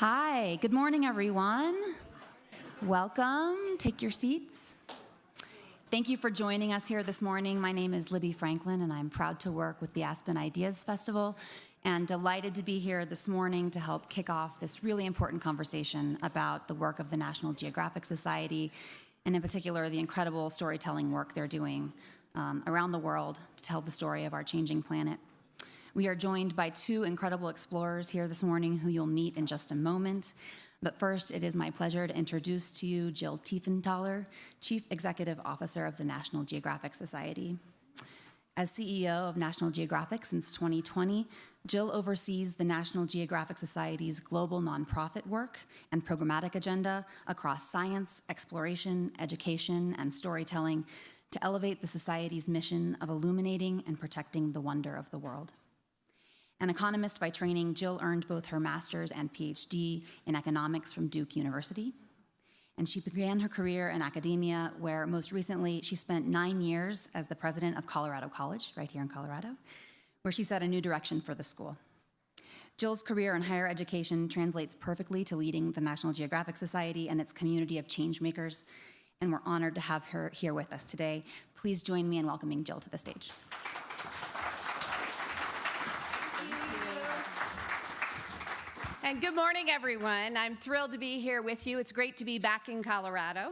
Hi, good morning, everyone. Welcome, take your seats. Thank you for joining us here this morning. My name is Libby Franklin, and I'm proud to work with the Aspen Ideas Festival, and delighted to be here this morning to help kick off this really important conversation about the work of the National Geographic Society, and in particular, the incredible storytelling work they're doing around the world to tell the story of our changing planet. We are joined by two incredible explorers here this morning who you'll meet in just a moment. But first, it is my pleasure to introduce to you Jill Tiefenthaler, Chief Executive Officer of the National Geographic Society. As CEO of National Geographic since 2020, Jill oversees the National Geographic Society's global nonprofit work and programmatic agenda across science, exploration, education, and storytelling to elevate the Society's mission of illuminating and protecting the wonder of the world. An economist by training, Jill earned both her master's and PhD in economics from Duke University. And she began her career in academia, where most recently she spent 9 years as the president of Colorado College, right here in Colorado, where she set a new direction for the school. Jill's career in higher education translates perfectly to leading the National Geographic Society and its community of change makers, and we're honored to have her here with us today. Please join me in welcoming Jill to the stage. And good morning, everyone. I'm thrilled to be here with you. It's great to be back in Colorado.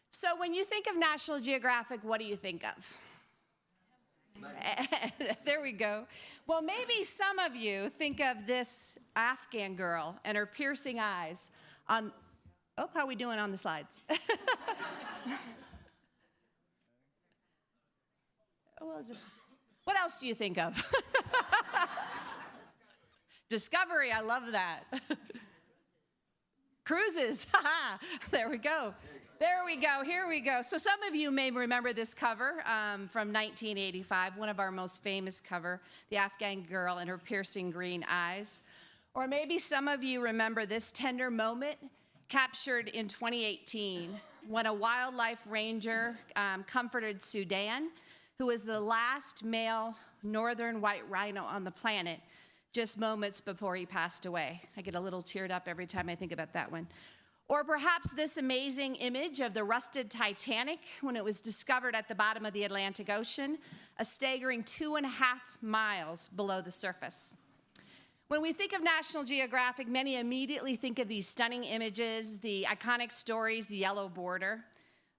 So when you think of National Geographic, what do you think of? There we go. Well, maybe some of you think of this Afghan girl and her piercing eyes on, oh, how are we doing on the slides? Well, just, what else do you think of? Discovery, I love that. Cruises, there we go. There we go, here we go. So some of you may remember this cover from 1985, one of our most famous cover, the Afghan girl and her piercing green eyes. Or maybe some of you remember this tender moment captured in 2018 when a wildlife ranger comforted Sudan, who was the last male northern white rhino on the planet, just moments before he passed away. I get a little teared up every time I think about that one. Or perhaps this amazing image of the rusted Titanic when it was discovered at the bottom of the Atlantic Ocean, a staggering 2.5 miles below the surface. When we think of National Geographic, many immediately think of these stunning images, the iconic stories, the yellow border.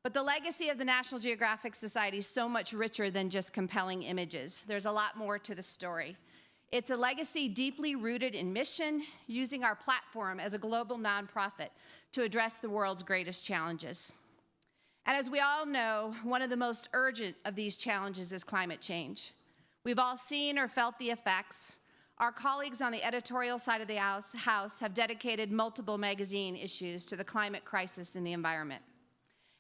But the legacy of the National Geographic Society is so much richer than just compelling images. There's a lot more to the story. It's a legacy deeply rooted in mission, using our platform as a global nonprofit to address the world's greatest challenges. And as we all know, one of the most urgent of these challenges is climate change. We've all seen or felt the effects. Our colleagues on the editorial side of the House have dedicated multiple magazine issues to the climate crisis in the environment.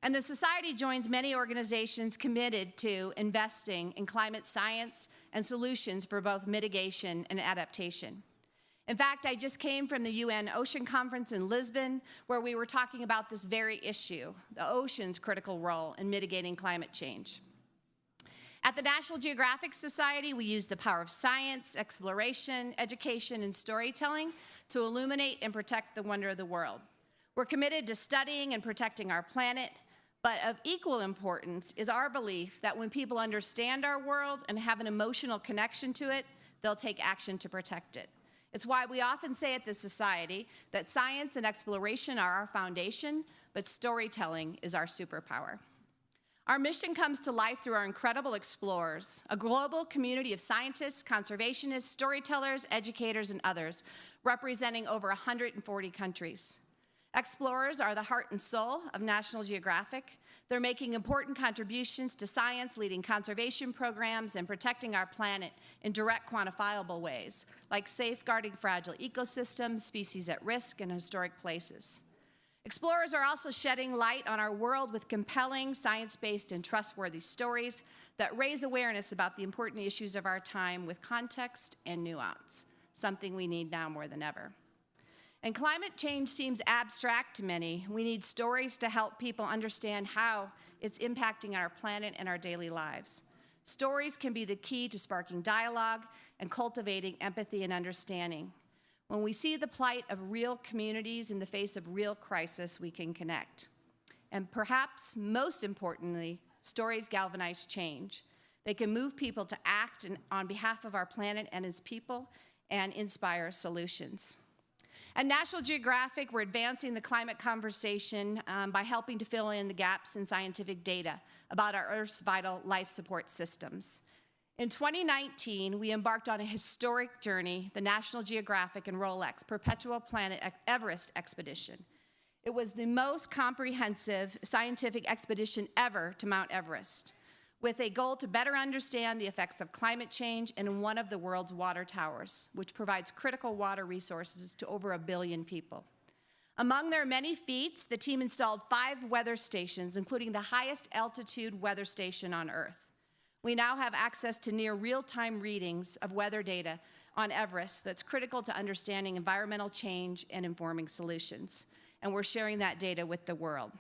And the Society joins many organizations committed to investing in climate science and solutions for both mitigation and adaptation. In fact, I just came from the UN Ocean Conference in Lisbon, where we were talking about this very issue, the ocean's critical role in mitigating climate change. At the National Geographic Society, we use the power of science, exploration, education, and storytelling to illuminate and protect the wonder of the world. We're committed to studying and protecting our planet, but of equal importance is our belief that when people understand our world and have an emotional connection to it, they'll take action to protect it. It's why we often say at the Society that science and exploration are our foundation, but storytelling is our superpower. Our mission comes to life through our incredible explorers, a global community of scientists, conservationists, storytellers, educators, and others, representing over 140 countries. Explorers are the heart and soul of National Geographic. They're making important contributions to science, leading conservation programs, and protecting our planet in direct, quantifiable ways, like safeguarding fragile ecosystems, species at risk, and historic places. Explorers are also shedding light on our world with compelling, science-based, and trustworthy stories that raise awareness about the important issues of our time with context and nuance, something we need now more than ever. And climate change seems abstract to many. We need stories to help people understand how it's impacting our planet and our daily lives. Stories can be the key to sparking dialogue and cultivating empathy and understanding. When we see the plight of real communities in the face of real crisis, we can connect. And perhaps most importantly, stories galvanize change. They can move people to act on behalf of our planet and its people and inspire solutions. At National Geographic, we're advancing the climate conversation by helping to fill in the gaps in scientific data about our Earth's vital life support systems. In 2019, we embarked on a historic journey, the National Geographic and Rolex Perpetual Planet Everest expedition. It was the most comprehensive scientific expedition ever to Mount Everest, with a goal to better understand the effects of climate change in one of the world's water towers, which provides critical water resources to over 1 billion people. Among their many feats, the team installed 5 weather stations, including the highest altitude weather station on Earth. We now have access to near real-time readings of weather data on Everest that's critical to understanding environmental change and informing solutions, and we're sharing that data with the world.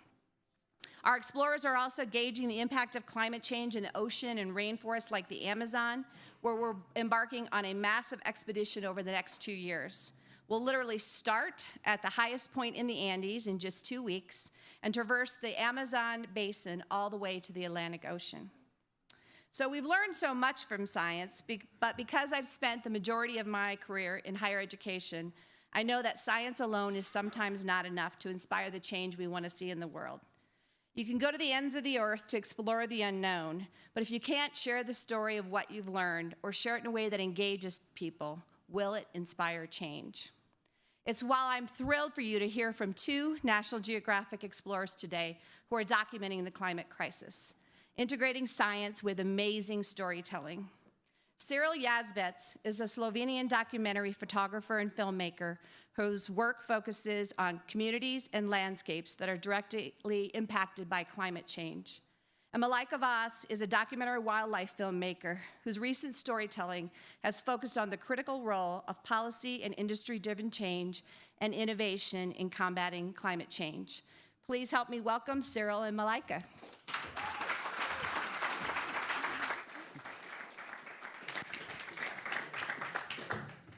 Our explorers are also gauging the impact of climate change in the ocean and rainforests like the Amazon, where we're embarking on a massive expedition over the next 2 years. We'll literally start at the highest point in the Andes in just 2 weeks and traverse the Amazon basin all the way to the Atlantic Ocean. So we've learned so much from science, but because I've spent the majority of my career in higher education, I know that science alone is sometimes not enough to inspire the change we want to see in the world. You can go to the ends of the earth to explore the unknown, but if you can't share the story of what you've learned or share it in a way that engages people, will it inspire change? It's why I'm thrilled for you to hear from 2 National Geographic explorers today who are documenting the climate crisis, integrating science with amazing storytelling. Ciril is a Slovenian documentary photographer and filmmaker whose work focuses on communities and landscapes that are directly impacted by climate change. And Malaika is a documentary wildlife filmmaker whose recent storytelling has focused on the critical role of policy and industry-driven change and innovation in combating climate change. Please help me welcome Ciril and Malaika.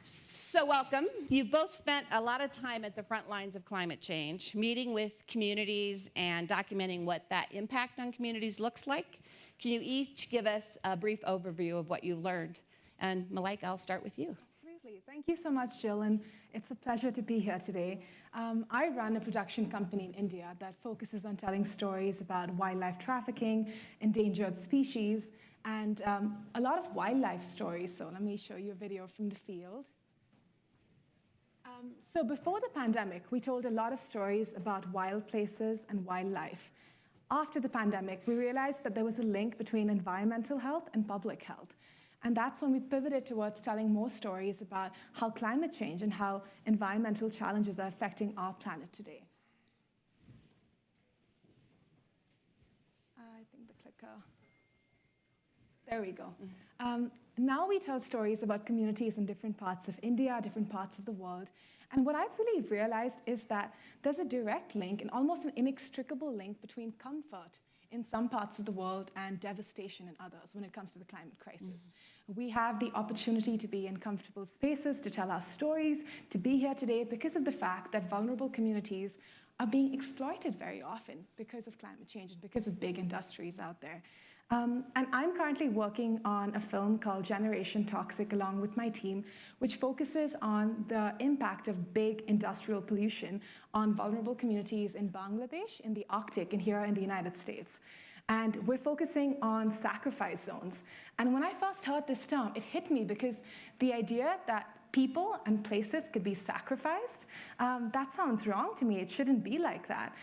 So welcome. You've both spent a lot of time at the front lines of climate change, meeting with communities and documenting what that impact on communities looks like. Can you each give us a brief overview of what you've learned? And Malaika, I'll start with you. Absolutely. Thank you so much, Jill, and it's a pleasure to be here today. I run a production company in India that focuses on telling stories about wildlife trafficking, endangered species, and a lot of wildlife stories. So let me show you a video from the field. So before the pandemic, we told a lot of stories about wild places and wildlife. After the pandemic, we realized that there was a link between environmental health and public health. And that's when we pivoted towards telling more stories about how climate change and how environmental challenges are affecting our planet today. I think the clicker. There we go. Now we tell stories about communities in different parts of India, different parts of the world. And what I've really realized is that there's a direct link and almost an inextricable link between comfort in some parts of the world and devastation in others when it comes to the climate crisis. We have the opportunity to be in comfortable spaces, to tell our stories, to be here today because of the fact that vulnerable communities are being exploited very often because of climate change and because of big industries out there. And I'm currently working on a film called Generation Toxic along with my team, which focuses on the impact of big industrial pollution on vulnerable communities in Bangladesh, in the Arctic, and here in the United States. And we're focusing on sacrifice zones. And when I first heard this term, it hit me because the idea that people and places could be sacrificed, that sounds wrong to me. It shouldn't be like that.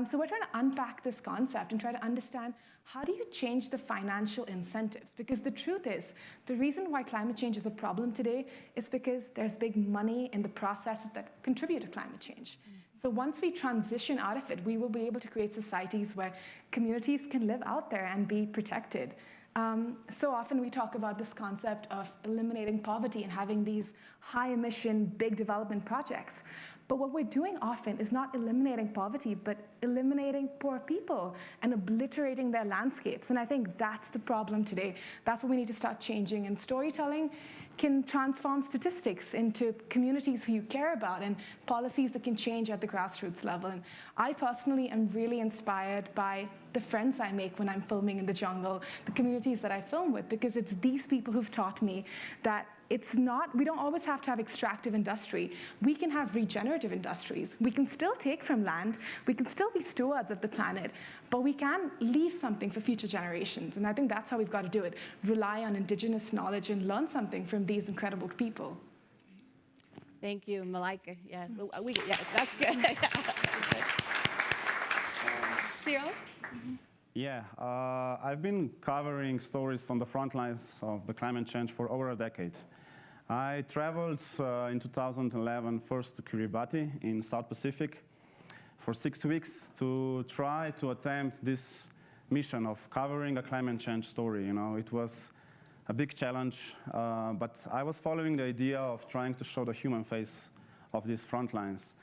So we're trying to unpack this concept and try to understand how do you change the financial incentives? Because the truth is, the reason why climate change is a problem today is because there's big money in the processes that contribute to climate change. So once we transition out of it, we will be able to create societies where communities can live out there and be protected. So often we talk about this concept of eliminating poverty and having these high-emission, big development projects. But what we're doing often is not eliminating poverty, but eliminating poor people and obliterating their landscapes. And I think that's the problem today. That's what we need to start changing. And storytelling can transform statistics into communities who you care about and policies that can change at the grassroots level. And I personally am really inspired by the friends I make when I'm filming in the jungle, the communities that I film with, because it's these people who've taught me that we don't always have to have extractive industry. We can have regenerative industries. We can still take from land. We can still be stewards of the planet, but we can leave something for future generations. And I think that's how we've got to do it. Rely on indigenous knowledge and learn something from these incredible people. Thank you, Malaika. Yeah, that's good. Ciril? Yeah, I've been covering stories on the front lines of the climate change for over a decade. I traveled in 2011 first to Kiribati in South Pacific for 6 weeks to try to attempt this mission of covering a climate change story. You know, it was a big challenge, but I was following the idea of trying to show the human face of these front lines.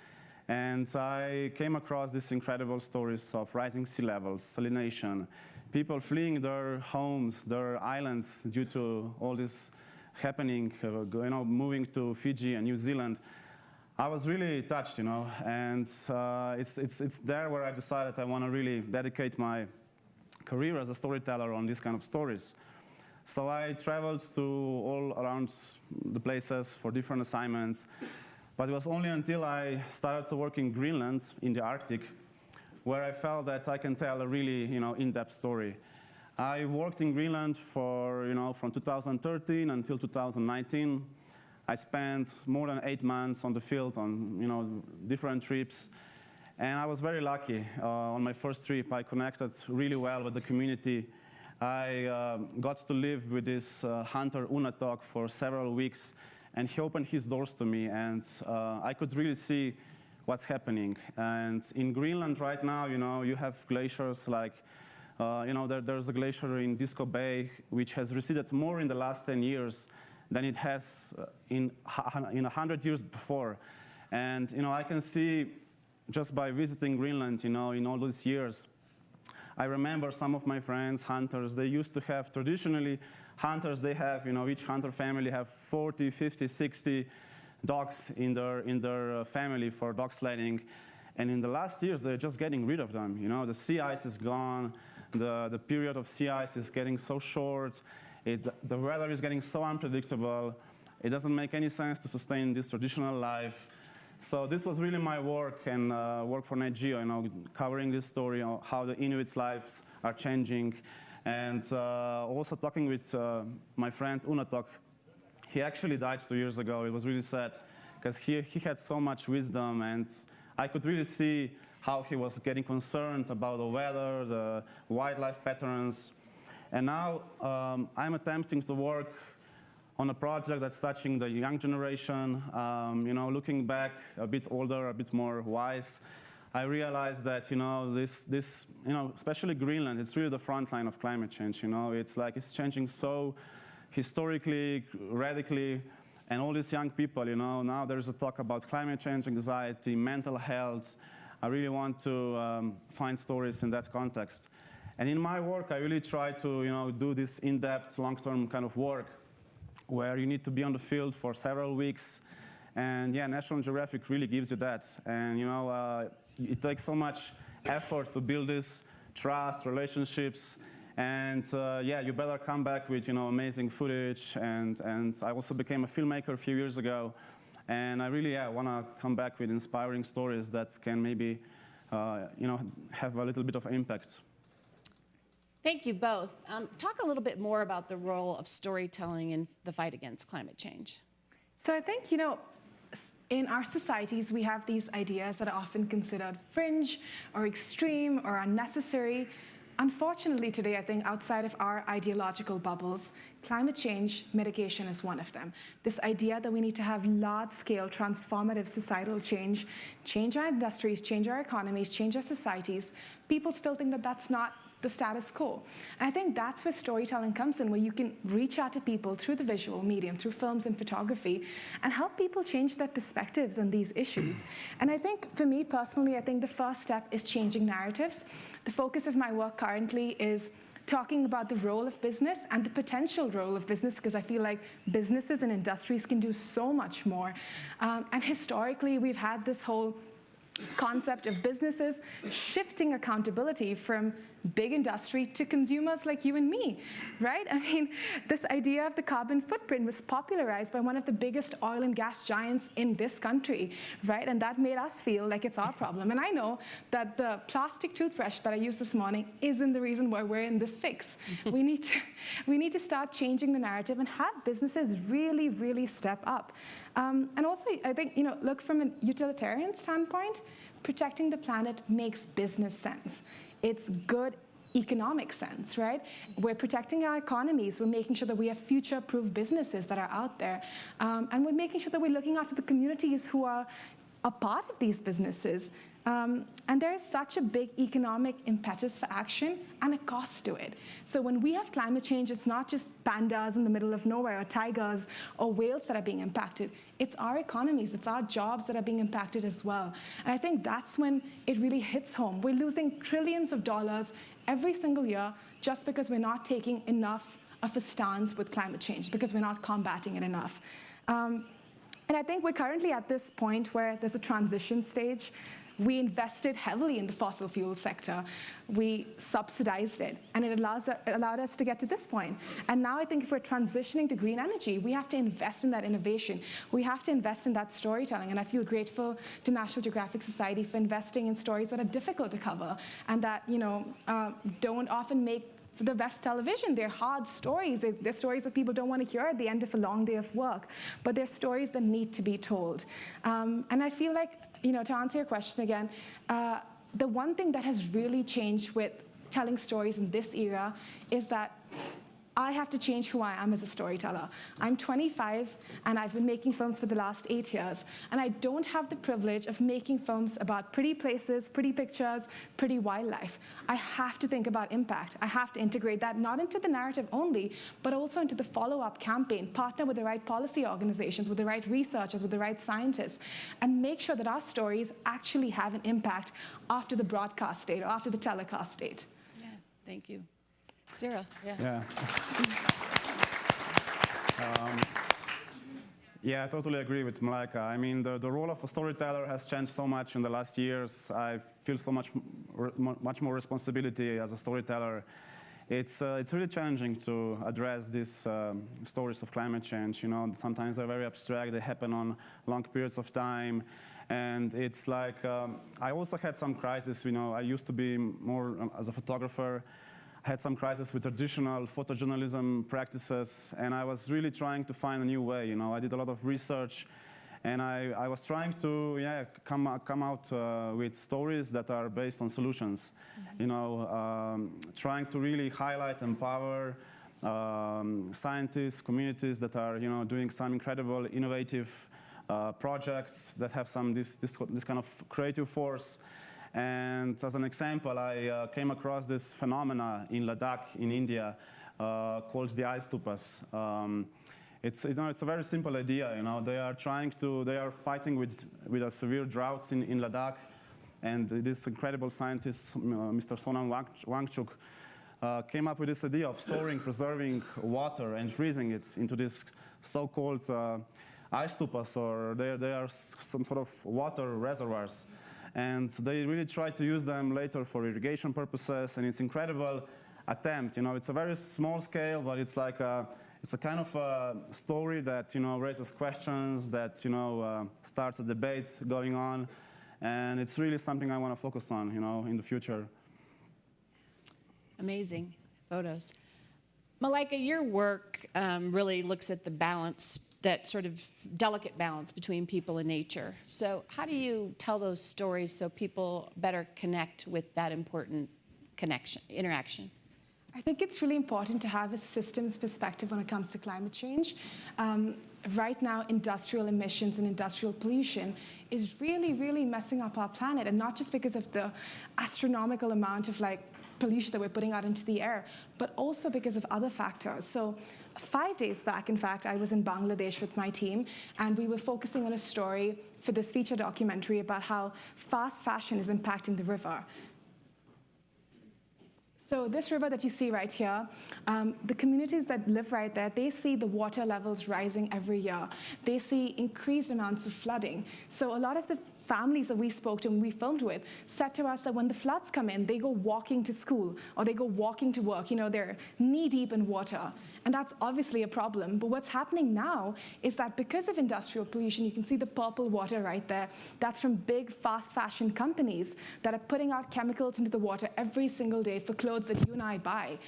And I came across these incredible stories of rising sea levels, salination, people fleeing their homes, their islands due to all this happening, moving to Fiji and New Zealand. I was really touched, and it's there where I decided I want to really dedicate my career as a storyteller on these kind of stories. So I traveled to all around the places for different assignments. But it was only until I started to work in Greenland, in the Arctic, where I felt that I can tell a really, in-depth story. I worked in Greenland for, from 2013 until 2019. I spent more than 8 months on the field on, different trips. And I was very lucky. On my first trip, I connected really well with the community. I got to live with this hunter, Unatok, for several weeks. And he opened his doors to me, and I could really see what's happening. And in Greenland right now, you have glaciers like, there's a glacier in Disco Bay, which has receded more in the last 10 years than it has in 100 years before. And, I can see just by visiting Greenland, in all those years, I remember some of my friends, hunters, they used to have traditionally hunters, they have, each hunter family have 40, 50, 60 dogs in their family for dog sledding. And in the last years, they're just getting rid of them. The sea ice is gone. The period of sea ice is getting so short. The weather is getting so unpredictable. It doesn't make any sense to sustain this traditional life. So this was really my work and work for Net Geo, covering this story of how the Inuits' lives are changing. And also talking with my friend Unatok. He actually died 2 years ago. It was really sad because he had so much wisdom, and I could really see how he was getting concerned about the weather, the wildlife patterns. And now I'm attempting to work on a project that's touching the young generation, looking back a bit older, a bit more wise. I realized that, especially Greenland, it's really the front line of climate change, It's changing so historically, radically, and all these young people, now there's a talk about climate change, anxiety, mental health. I really want to find stories in that context. And in my work, I really try to, do this in-depth, long-term kind of work where you need to be on the field for several weeks. And yeah, National Geographic really gives you that. And it takes so much effort to build this trust, relationships, and you better come back with amazing footage. And I also became a filmmaker a few years ago, and I really want to come back with inspiring stories that can maybe have a little bit of impact. Thank you both. Talk a little bit more about the role of storytelling in the fight against climate change. So I think, in our societies, we have these ideas that are often considered fringe or extreme or unnecessary. Unfortunately, today, I think outside of our ideological bubbles, climate change mitigation is one of them. This idea that we need to have large-scale transformative societal change our industries, change our economies, change our societies. People still think that that's not the status quo. And I think that's where storytelling comes in, where you can reach out to people through the visual medium, through films and photography, and help people change their perspectives on these issues. And I think, for me personally, I think the first step is changing narratives. The focus of my work currently is talking about the role of business and the potential role of business, because I feel like businesses and industries can do so much more. And historically, we've had this whole concept of businesses shifting accountability from big industry to consumers like you and me, right? I mean, this idea of the carbon footprint was popularized by one of the biggest oil and gas giants in this country, right? And that made us feel like it's our problem. And I know that the plastic toothbrush that I used this morning isn't the reason why we're in this fix. we need to start changing the narrative and have businesses really, really step up. And also, I think, look, from a utilitarian standpoint, protecting the planet makes business sense. It's good economic sense, right? We're protecting our economies. We're making sure that we have future-proof businesses that are out there. And we're making sure that we're looking after the communities who are a part of these businesses. And there is such a big economic impetus for action and a cost to it. So when we have climate change, it's not just pandas in the middle of nowhere or tigers or whales that are being impacted. It's our economies, it's our jobs that are being impacted as well. And I think that's when it really hits home. We're losing trillions of dollars every single year just because we're not taking enough of a stance with climate change, because we're not combating it enough. And I think we're currently at this point where there's a transition stage. We invested heavily in the fossil fuel sector. We subsidized it, and it allowed us to get to this point. And now I think if we're transitioning to green energy, we have to invest in that innovation. We have to invest in that storytelling, and I feel grateful to National Geographic Society for investing in stories that are difficult to cover and that don't often make the best television. They're hard stories. They're stories that people don't want to hear at the end of a long day of work, but they're stories that need to be told. And I feel like, to answer your question again, the one thing that has really changed with telling stories in this era is that I have to change who I am as a storyteller. I'm 25, and I've been making films for the last 8 years, and I don't have the privilege of making films about pretty places, pretty pictures, pretty wildlife. I have to think about impact. I have to integrate that not into the narrative only, but also into the follow-up campaign, partner with the right policy organizations, with the right researchers, with the right scientists, and make sure that our stories actually have an impact after the broadcast date or after the telecast date. Yeah, thank you. Ciril, Yeah. Yeah, I totally agree with Malaika. I mean, the role of a storyteller has changed so much in the last years. I feel so much more responsibility as a storyteller. It's really challenging to address these stories of climate change. Sometimes they're very abstract. They happen on long periods of time. And it's like, I also had some crisis. I used to be more as a photographer. I had some crisis with traditional photojournalism practices, and I was really trying to find a new way. I did a lot of research, and I was trying to come out with stories that are based on solutions. Trying to really highlight, empower scientists, communities that are doing some incredible, innovative projects that have this kind of creative force. And as an example, I came across this phenomena in Ladakh, in India, called the ice stupas. It's a very simple idea. They are fighting with a severe droughts in Ladakh, and this incredible scientist, Mr. Sonam Wangchuk, came up with this idea of storing, preserving water and freezing it into this so-called ice stupas, or they are some sort of water reservoirs. And they really try to use them later for irrigation purposes, and it's an incredible attempt. It's a very small scale, but it's like it's a kind of a story that raises questions, that starts a debate going on, and it's really something I want to focus on, in the future. Amazing photos. Malaika, your work really looks at the balance, that sort of delicate balance between people and nature. So how do you tell those stories so people better connect with that important interaction? I think it's really important to have a systems perspective when it comes to climate change. Right now, industrial emissions and industrial pollution is really, really messing up our planet, and not just because of the astronomical amount of pollution that we're putting out into the air, but also because of other factors. So 5 days back, in fact, I was in Bangladesh with my team, and we were focusing on a story for this feature documentary about how fast fashion is impacting the river. So this river that you see right here, the communities that live right there, they see the water levels rising every year. They see increased amounts of flooding. So a lot of the families that we spoke to and we filmed with said to us that when the floods come in, they go walking to school or they go walking to work. You know, they're knee-deep in water. And that's obviously a problem. But what's happening now is that because of industrial pollution, you can see the purple water right there. That's from big fast fashion companies that are putting out chemicals into the water every single day for clothes that you and I buy.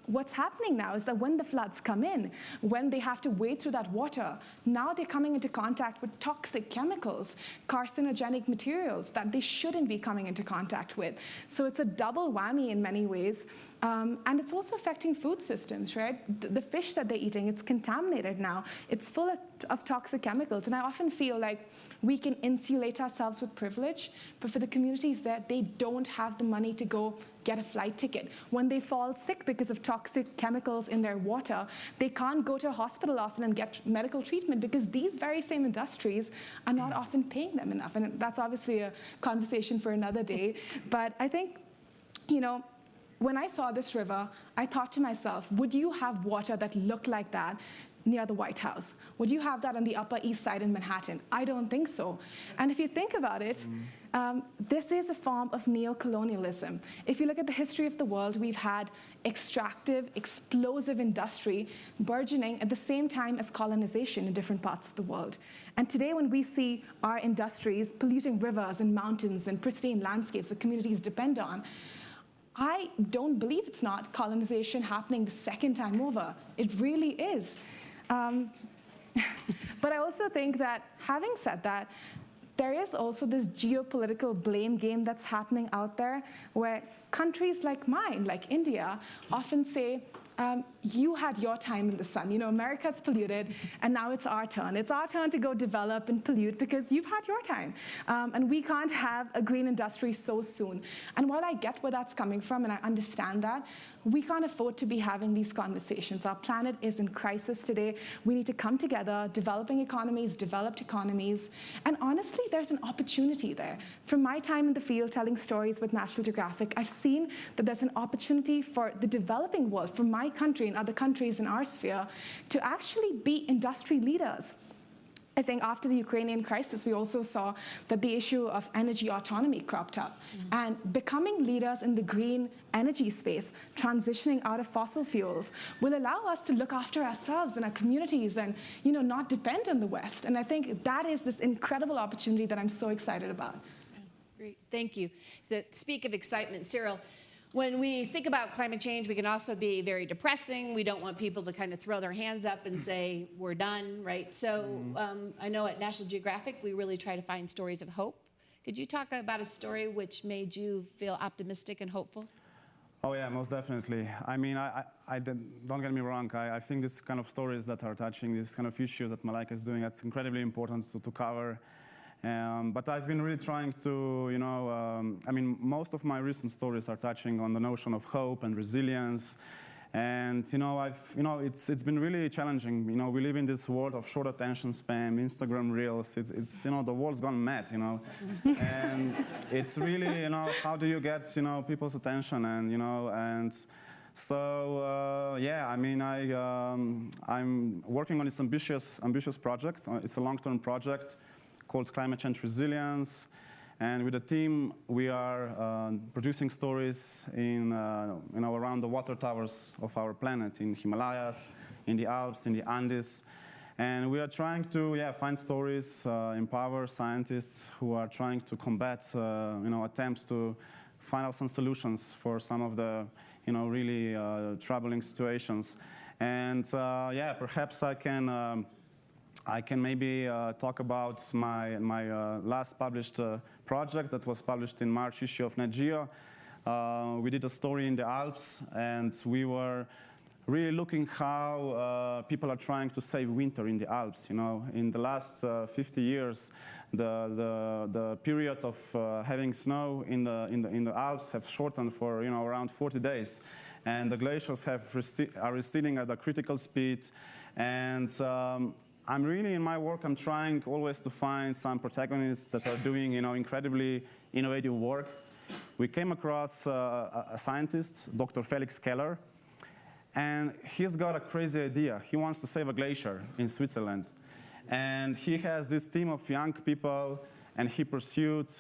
What's happening now is that when the floods come in, when they have to wade through that water, now they're coming into contact with toxic chemicals, carcinogenic materials that they shouldn't be coming into contact with. So it's a double whammy in many ways. And it's also affecting food systems, right? The fish that they're eating, it's contaminated now. It's full of toxic chemicals. And I often feel like we can insulate ourselves with privilege, but for the communities that they don't have the money to go get a flight ticket. When they fall sick because of toxic chemicals in their water, they can't go to a hospital often and get medical treatment because these very same industries are not often paying them enough. And that's obviously a conversation for another day. But I think, you know, when I saw this river, I thought to myself, would you have water that looked like that near the White House? Would you have that on the Upper East Side in Manhattan? I don't think so. And if you think about it, this is a form of neocolonialism. If you look at the history of the world, we've had extractive, explosive industry burgeoning at the same time as colonization in different parts of the world. And today when we see our industries polluting rivers and mountains and pristine landscapes that communities depend on, I don't believe it's not colonization happening the second time over. It really is. But I also think that, having said that, there is also this geopolitical blame game that's happening out there where countries like mine, like India, often say, you had your time in the sun. You know, America's polluted, and now it's our turn. It's our turn to go develop and pollute because you've had your time. And we can't have a green industry so soon. And while I get where that's coming from, and I understand that, we can't afford to be having these conversations. Our planet is in crisis today. We need to come together, developing economies, developed economies. And honestly, there's an opportunity there. From my time in the field telling stories with National Geographic, I've seen that there's an opportunity for the developing world, for my country and other countries in our sphere, to actually be industry leaders. I think after the Ukrainian crisis, we also saw that the issue of energy autonomy cropped up. And becoming leaders in the green energy space, transitioning out of fossil fuels, will allow us to look after ourselves and our communities and, you know, not depend on the West. And I think that is this incredible opportunity that I'm so excited about. Great, thank you. To speak of excitement, Ciril, when we think about climate change, we can also be very depressing. We don't want people to kind of throw their hands up and say, we're done, right? So I know at National Geographic, we really try to find stories of hope. Could you talk about a story which made you feel optimistic and hopeful? Oh yeah, most definitely. I mean, don't get me wrong. I think this kind of stories that are touching this kind of issues that Malaika is doing, that's incredibly important to cover. But I've been really trying to, you know, I mean, most of my recent stories are touching on the notion of hope and resilience. And, you know, it's been really challenging. You know, we live in this world of short attention span, Instagram Reels. It's you know, the world's gone mad, you know. And it's really, you know, how do you get, you know, people's attention and, you know, and so, yeah, I mean, I'm working on this ambitious project. It's a long-term project called Climate Change Resilience. And with the team, we are producing stories in, you know, around the water towers of our planet, in Himalayas, in the Alps, in the Andes. And we are trying to, yeah, find stories, empower scientists who are trying to combat, you know, attempts to find out some solutions for some of the, you know, really troubling situations. And yeah, perhaps I can maybe talk about my last published project that was published in March issue of Nat Geo. We did a story in the Alps, and we were really looking how people are trying to save winter in the Alps. You know, in the last 50 years, the period of having snow in the Alps have shortened for, you know, around 40 days, and the glaciers are receding at a critical speed. And I'm really, in my work, I'm trying always to find some protagonists that are doing, you know, incredibly innovative work. we came across a scientist, Dr. Felix Keller, and he's got a crazy idea. He wants to save a glacier in Switzerland. And he has this team of young people, and he pursued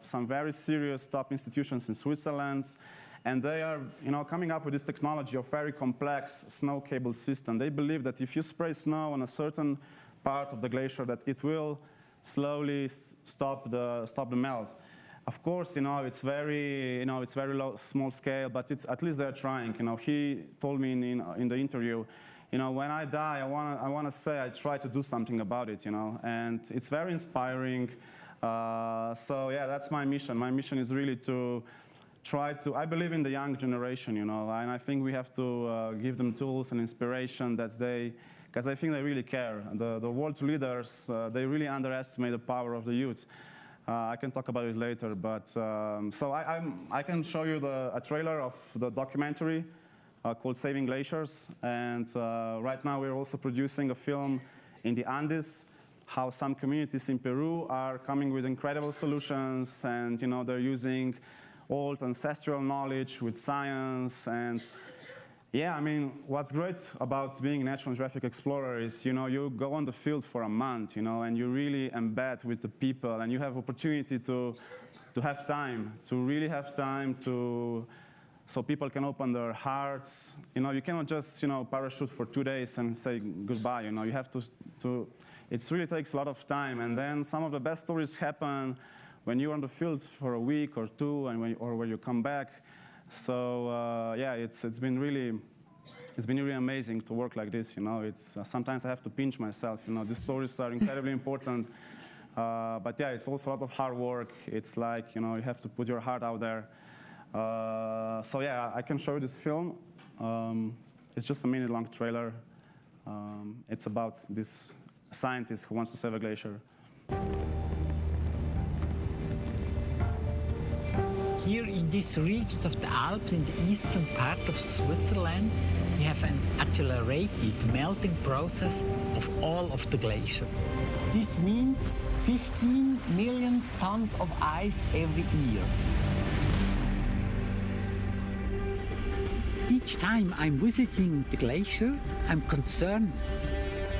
some very serious top institutions in Switzerland. And they are coming up with this technology of very complex snow cable system. They believe that if you spray snow on a certain part of the glacier, that it will slowly stop the melt. Of course, it's very, small scale, but at least they're trying. He told me in the interview, when I die, I want to say I try to do something about it. And it's very inspiring. So yeah, that's my mission. My mission is really to try to. I believe in the young generation, and I think we have to give them tools and inspiration that because I think they really care. The world leaders, they really underestimate the power of the youth. I can talk about it later, but so I can show you a trailer of the documentary called Saving Glaciers, and right now we're also producing a film in the Andes, how some communities in Peru are coming with incredible solutions, and they're using old ancestral knowledge with science. And yeah, I mean, what's great about being a National Geographic Explorer is, you go on the field for a month, and you really embed with the people, and you have opportunity to have time, to really have time so people can open their hearts. You cannot just, parachute for 2 days and say goodbye, You have to it really takes a lot of time, and then some of the best stories happen when you're on the field for a week or two, and when you come back. So yeah, it's been really amazing to work like this. It's sometimes I have to pinch myself. These stories are incredibly important, but yeah, it's also a lot of hard work. It's like you have to put your heart out there. So yeah, I can show you this film. It's just a minute-long trailer. It's about this scientist who wants to save a glacier. Here in this region of the Alps, in the eastern part of Switzerland, we have an accelerated melting process of all of the glacier. This means 15 million tons of ice every year. Each time I'm visiting the glacier, I'm concerned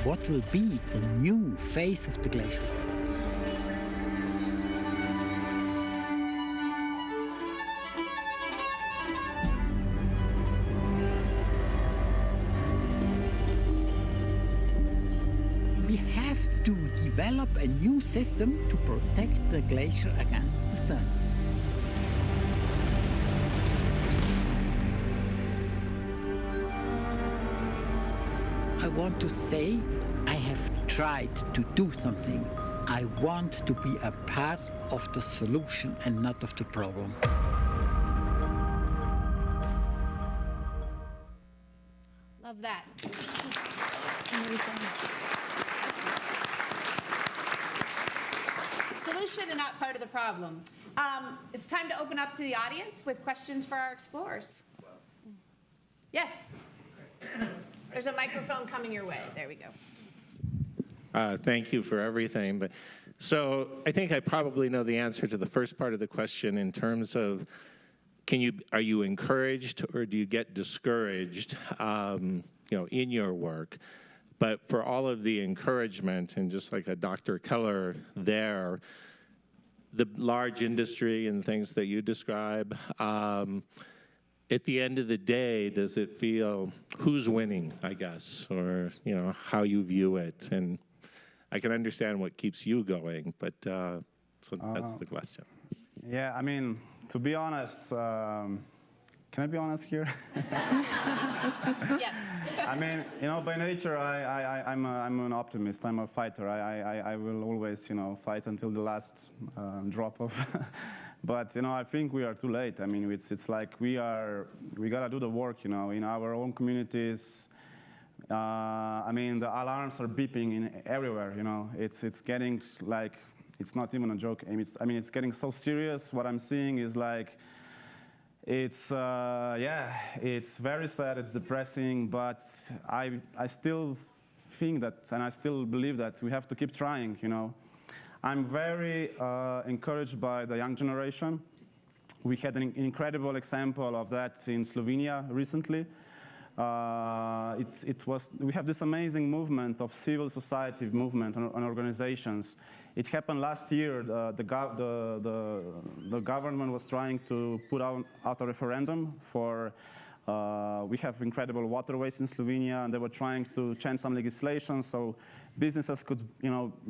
what will be the new face of the glacier. We have to develop a new system to protect the glacier against the sun. I want to say I have tried to do something. I want to be a part of the solution and not of the problem. Love that. Solution and not part of the problem. It's time to open up to the audience with questions for our explorers. Yes. There's a microphone coming your way. There we go. Thank you for everything. So I think I probably know the answer to the first part of the question in terms of, are you encouraged or do you get discouraged, in your work? But for all of the encouragement, and just like a Dr. Keller there, the large industry and things that you describe, at the end of the day, does it feel who's winning, I guess, or how you view it? And I can understand what keeps you going, but so that's the question. Yeah, I mean, to be honest, can I be honest here? Yes. I mean, by nature, I'm an optimist. I'm a fighter. I will always, fight until the last drop of. But I think we are too late. I mean, it's like we gotta do the work, in our own communities. I mean, the alarms are beeping everywhere. It's getting like it's not even a joke. I mean, it's getting so serious. What I'm seeing is like it's it's very sad. It's depressing. But I still think that, and I still believe that we have to keep trying. I'm very encouraged by the young generation. We had an incredible example of that in Slovenia recently. We have this amazing movement of civil society movement and organizations. It happened last year. The government was trying to put out a referendum for, we have incredible waterways in Slovenia, and they were trying to change some legislation so businesses could,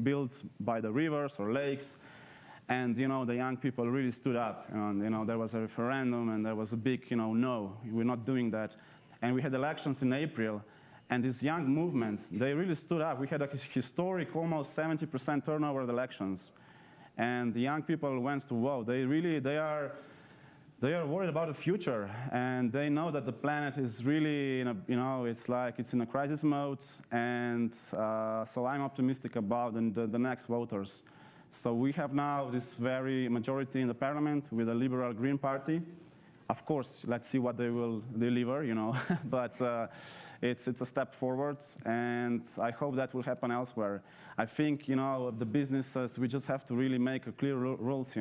build by the rivers or lakes. And, the young people really stood up. And, there was a referendum, and there was a big, no, we're not doing that. And we had elections in April, and these young movements, they really stood up. We had a historic, almost 70% turnover of elections. And the young people went to vote. They are worried about the future, and they know that the planet is really, it's in a crisis mode. And so I'm optimistic about the next voters. So we have now this very majority in the parliament with the Liberal Green Party. Of course, let's see what they will deliver, but it's a step forward, and I hope that will happen elsewhere. I think, the businesses, we just have to really make a clear rules,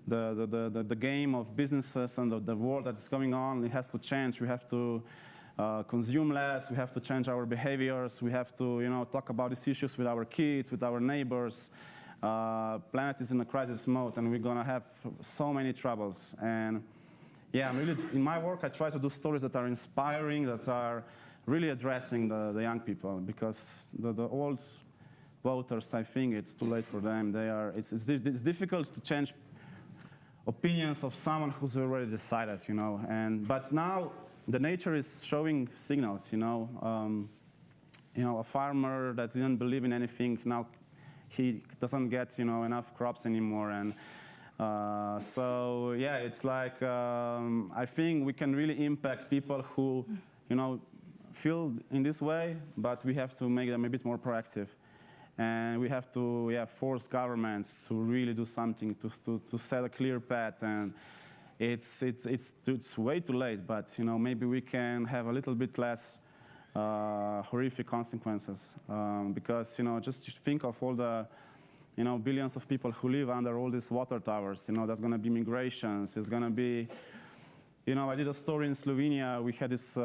The game of businesses and the world that's going on, it has to change. We have to consume less, we have to change our behaviors, we have to, talk about these issues with our kids, with our neighbors. Planet is in a crisis mode, and we're gonna have so many troubles. And yeah, in my work, I try to do stories that are inspiring, that are really addressing the young people, because the old voters, I think it's too late for them. It's difficult to change opinions of someone who's already decided, but now the nature is showing signals, a farmer that didn't believe in anything, now he doesn't get, enough crops anymore. And so, yeah, it's like, I think we can really impact people who, feel in this way, but we have to make them a bit more proactive. And we have to, force governments to really do something, to set a clear path. And it's way too late, but, maybe we can have a little bit less horrific consequences, because just think of all the billions of people who live under all these water towers. There's going to be migrations. There's going to be, I did a story in Slovenia. We had this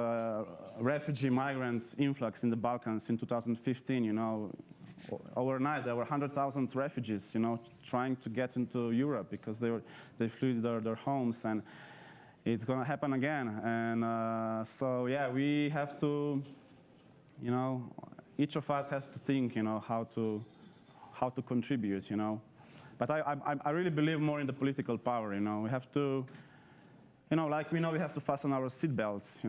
refugee migrant influx in the Balkans in 2015. Overnight there were 100,000 refugees, trying to get into Europe because they fled their homes, and it's going to happen again. And so, yeah, we have to, each of us has to think, how to contribute, But I really believe more in the political power, We have to, like we have to fasten our seatbelts,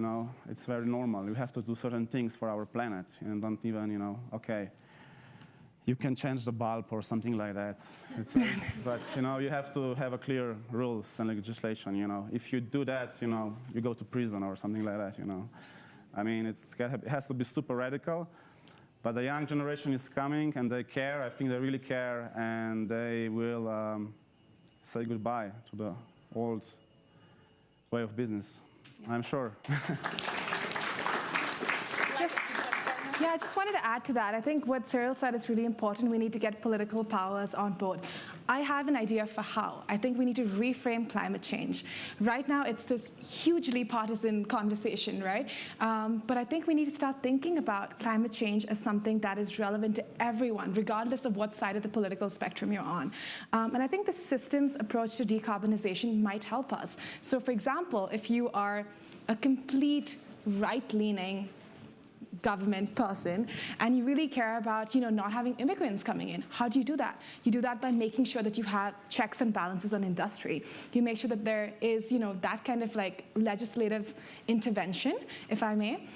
It's very normal. We have to do certain things for our planet, and don't even, okay, you can change the bulb or something like that. But, you have to have a clear rules and legislation, If you do that, you go to prison or something like that, I mean, it has to be super radical. But the young generation is coming, and they care. I think they really care, and they will say goodbye to the old way of business, I'm sure. Yeah, I just wanted to add to that. I think what Ciril said is really important. We need to get political powers on board. I have an idea for how. I think we need to reframe climate change. Right now, it's this hugely partisan conversation, right? But I think we need to start thinking about climate change as something that is relevant to everyone, regardless of what side of the political spectrum you're on. And I think the systems approach to decarbonization might help us. So for example, if you are a complete right-leaning government person, and you really care about, not having immigrants coming in. How do you do that? You do that by making sure that you have checks and balances on industry. You make sure that there is, that kind of like legislative intervention, if I may,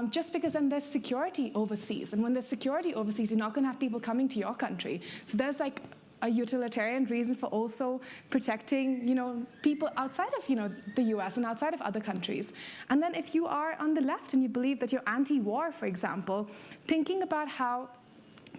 just because then there's security overseas. And when there's security overseas, you're not going to have people coming to your country. So there's like a utilitarian reason for also protecting, people outside of, the US and outside of other countries. And then if you are on the left and you believe that you're anti-war, for example, thinking about how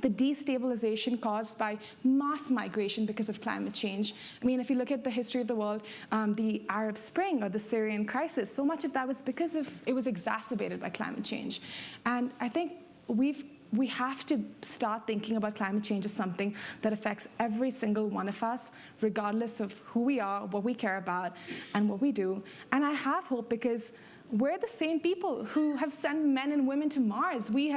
the destabilization caused by mass migration because of climate change. I mean, if you look at the history of the world, the Arab Spring or the Syrian crisis, so much of that was because it was exacerbated by climate change. And I think we've we have to start thinking about climate change as something that affects every single one of us, regardless of who we are, what we care about, and what we do. And I have hope because we're the same people who have sent men and women to Mars. We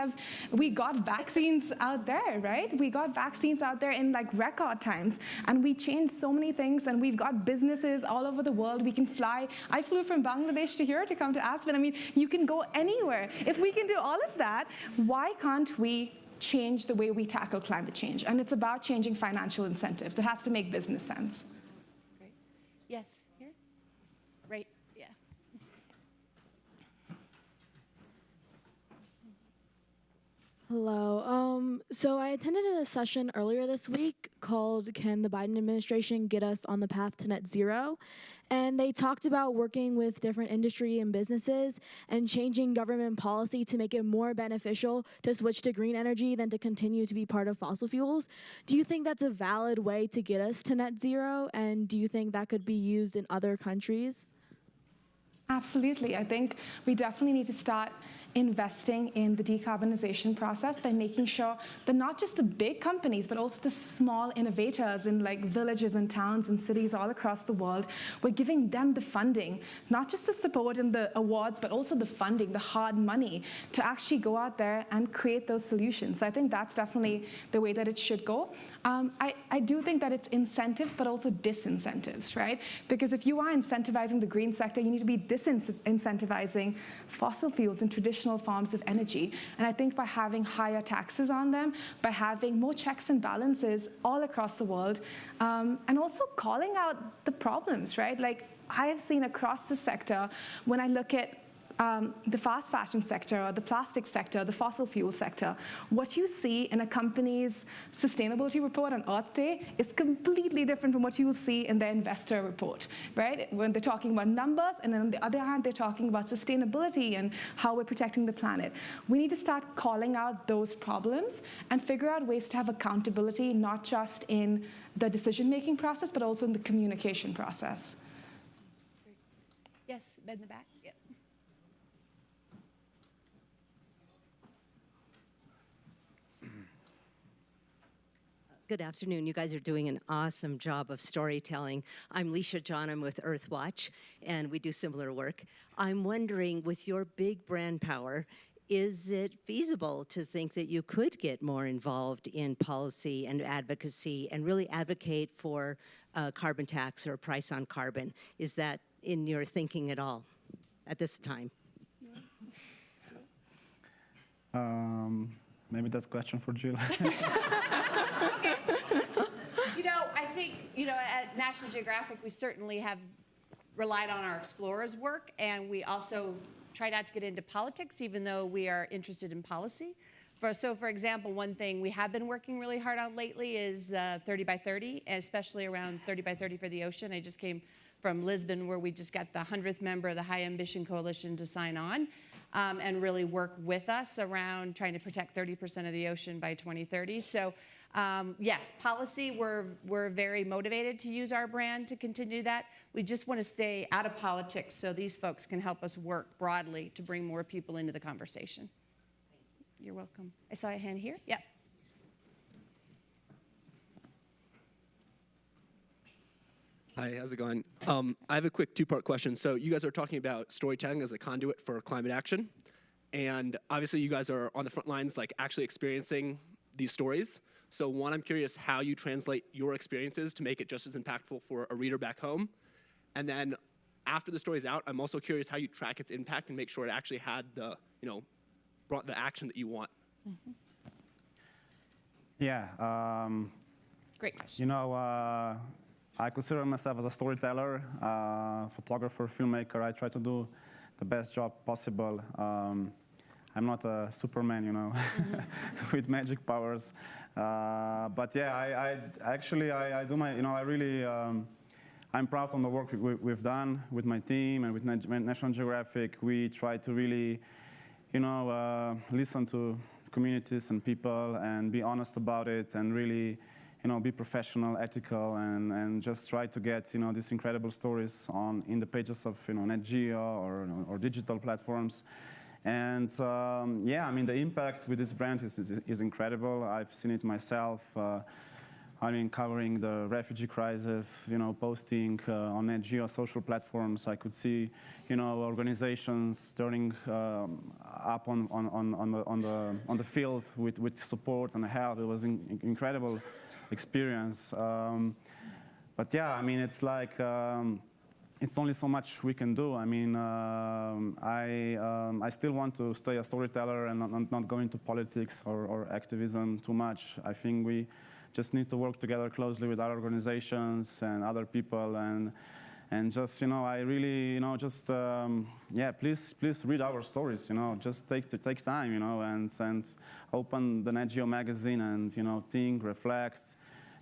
got vaccines out there, right? We got vaccines out there in like record times, and we changed so many things, and we've got businesses all over the world. We can fly. I flew from Bangladesh to here to come to Aspen. I mean, you can go anywhere. If we can do all of that, why can't we change the way we tackle climate change? And it's about changing financial incentives. It has to make business sense. Great. Yes, here? Right, yeah. Hello. So I attended a session earlier this week called Can the Biden Administration Get Us on the Path to Net Zero? And they talked about working with different industry and businesses and changing government policy to make it more beneficial to switch to green energy than to continue to be part of fossil fuels. Do you think that's a valid way to get us to net zero? And do you think that could be used in other countries? Absolutely. I think we definitely need to start investing in the decarbonization process by making sure that not just the big companies, but also the small innovators in like villages and towns and cities all across the world, we're giving them the funding, not just the support and the awards, but also the funding, the hard money to actually go out there and create those solutions. So I think that's definitely the way that it should go. I do think that it's incentives, but also disincentives, right? Because if you are incentivizing the green sector, you need to be disincentivizing fossil fuels and traditional forms of energy. And I think by having higher taxes on them, by having more checks and balances all across the world, and also calling out the problems, right? Like I have seen across the sector, when I look at the fast fashion sector, or the plastic sector, the fossil fuel sector, what you see in a company's sustainability report on Earth Day is completely different from what you will see in their investor report, right? When they're talking about numbers, and then on the other hand, they're talking about sustainability and how we're protecting the planet. We need to start calling out those problems and figure out ways to have accountability, not just in the decision-making process, but also in the communication process. Yes, in the back. Yep. Good afternoon. You guys are doing an awesome job of storytelling. I'm Leisha John. I'm with Earthwatch, and we do similar work. I'm wondering, with your big brand power, is it feasible to think that you could get more involved in policy and advocacy and really advocate for a carbon tax or a price on carbon? Is that in your thinking at all at this time? Maybe that's a question for Jill. I think, at National Geographic, we certainly have relied on our explorers' work, and we also try not to get into politics, even though we are interested in policy. So, for example, one thing we have been working really hard on lately is 30 by 30, and especially around 30 by 30 for the ocean. I just came from Lisbon, where we just got the 100th member of the High Ambition Coalition to sign on. And really work with us around trying to protect 30% of the ocean by 2030. So yes, policy, we're very motivated to use our brand to continue that. We just want to stay out of politics so these folks can help us work broadly to bring more people into the conversation. You're welcome. I saw a hand here. Yep. Hi, how's it going? I have a quick two-part question. So you guys are talking about storytelling as a conduit for climate action. And obviously you guys are on the front lines, like actually experiencing these stories. So one, I'm curious how you translate your experiences to make it just as impactful for a reader back home. And then after the story's out, I'm also curious how you track its impact and make sure it actually had the, brought the action that you want. Mm-hmm. Yeah. Great question. I consider myself as a storyteller, photographer, filmmaker. I try to do the best job possible. I'm not a Superman, mm-hmm. with magic powers. But yeah, I do my, I really, I'm proud on the work we've done with my team and with National Geographic. We try to really, listen to communities and people and be honest about it and really, be professional, ethical, and just try to get, these incredible stories in the pages of, NetGeo or digital platforms. And yeah, I mean, the impact with this brand is incredible. I've seen it myself. I mean, covering the refugee crisis, you know, posting on NGO social platforms. I could see, you know, organizations turning up on the field with support and help. It was an incredible experience. But yeah, I mean, it's like it's only so much we can do. I mean, I still want to stay a storyteller and not go into politics or activism too much. I think we just need to work together closely with other organizations and other people, and just, you know, I really, you know, just yeah, please read our stories, you know, just take time, you know, and open the Net Geo magazine and, you know, think, reflect,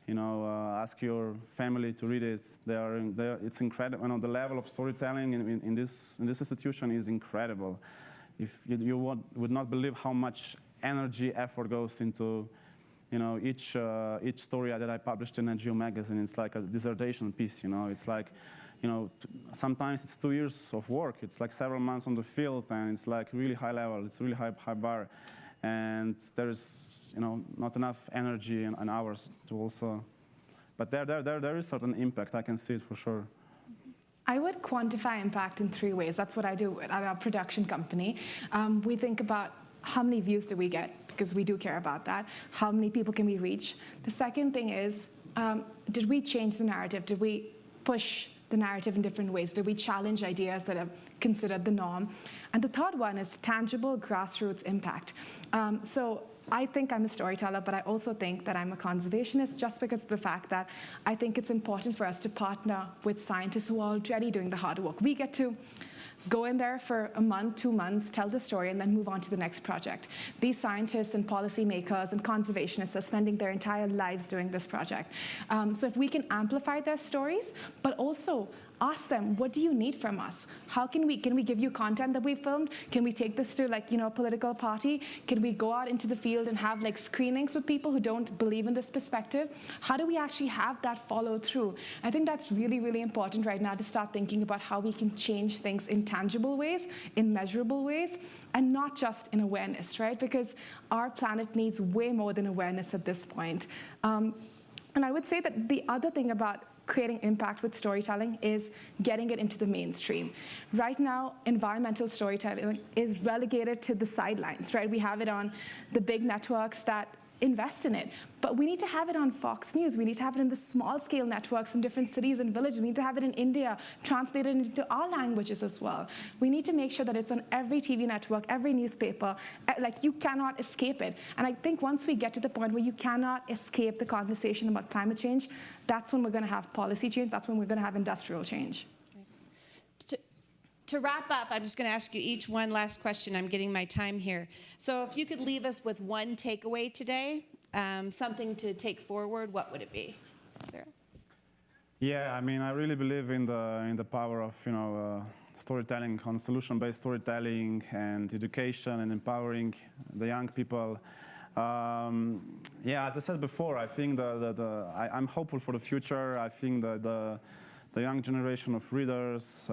you know, ask your family to read it. It's incredible. You know, the level of storytelling in this institution is incredible. If you would not believe how much energy, effort goes into, you know, each story that I published in a Geo magazine. It's like a dissertation piece, you know. It's like, you know, sometimes it's 2 years of work. It's like several months on the field, and it's like really high level. It's really high bar, and there's, you know, not enough energy and hours to also. But there is certain impact. I can see it for sure. I would quantify impact in 3 ways. That's what I do at our production company. We think about how many views do we get, because we do care about that. How many people can we reach? The second thing is, did we change the narrative? Did we push the narrative in different ways? Did we challenge ideas that are considered the norm? And the third one is tangible grassroots impact. So I think I'm a storyteller, but I also think that I'm a conservationist, just because of the fact that I think it's important for us to partner with scientists who are already doing the hard work. We get to go in there for a month, 2 months, tell the story, and then move on to the next project. These scientists and policymakers and conservationists are spending their entire lives doing this project. So if we can amplify their stories, but also ask them, what do you need from us? How can we give you content that we filmed? Can we take this to, like, you know, a political party? Can we go out into the field and have like screenings with people who don't believe in this perspective? How do we actually have that follow through? I think that's really, really important right now, to start thinking about how we can change things in tangible ways, in measurable ways, and not just in awareness, right? Because our planet needs way more than awareness at this point. And I would say that the other thing about creating impact with storytelling is getting it into the mainstream. Right now, environmental storytelling is relegated to the sidelines, right? We have it on the big networks that invest in it, but we need to have it on Fox News. We need to have it in the small-scale networks in different cities and villages. We need to have it in India, translated into our languages as well. We need to make sure that it's on every TV network, every newspaper. Like, you cannot escape it. And I think once we get to the point where you cannot escape the conversation about climate change, that's when we're going to have policy change. That's when we're going to have industrial change. To wrap up, I'm just going to ask you each one last question. I'm getting my time here. So if you could leave us with one takeaway today, something to take forward, what would it be? Ciril? Yeah, I mean, I really believe in the power of, you know, storytelling, on solution-based storytelling and education and empowering the young people. Yeah, as I said before, I think I'm hopeful for the future. I think that the young generation of readers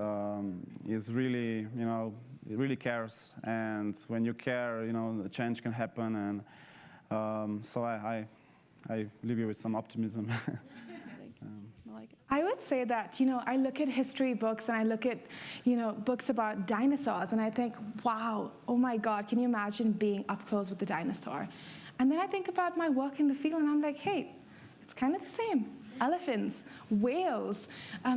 is really, you know, it really cares. And when you care, you know, the change can happen. And so I leave you with some optimism. Malaika? I would say that, you know, I look at history books and I look at, you know, books about dinosaurs, and I think, wow, oh my God, can you imagine being up close with the dinosaur? And then I think about my work in the field, and I'm like, hey, it's kind of the same. Elephants, whales,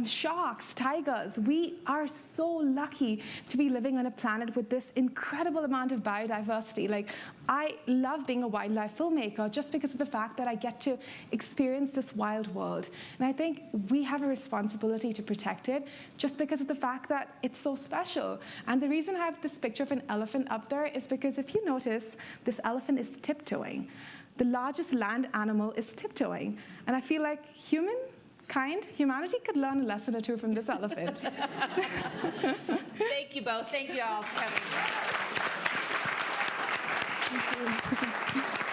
sharks, tigers. We are so lucky to be living on a planet with this incredible amount of biodiversity. Like, I love being a wildlife filmmaker just because of the fact that I get to experience this wild world. And I think we have a responsibility to protect it just because of the fact that it's so special. And the reason I have this picture of an elephant up there is because if you notice, this elephant is tiptoeing. The largest land animal is tiptoeing. And I feel like humanity could learn a lesson or two from this elephant. Thank you both. Thank you all for coming. Thank you.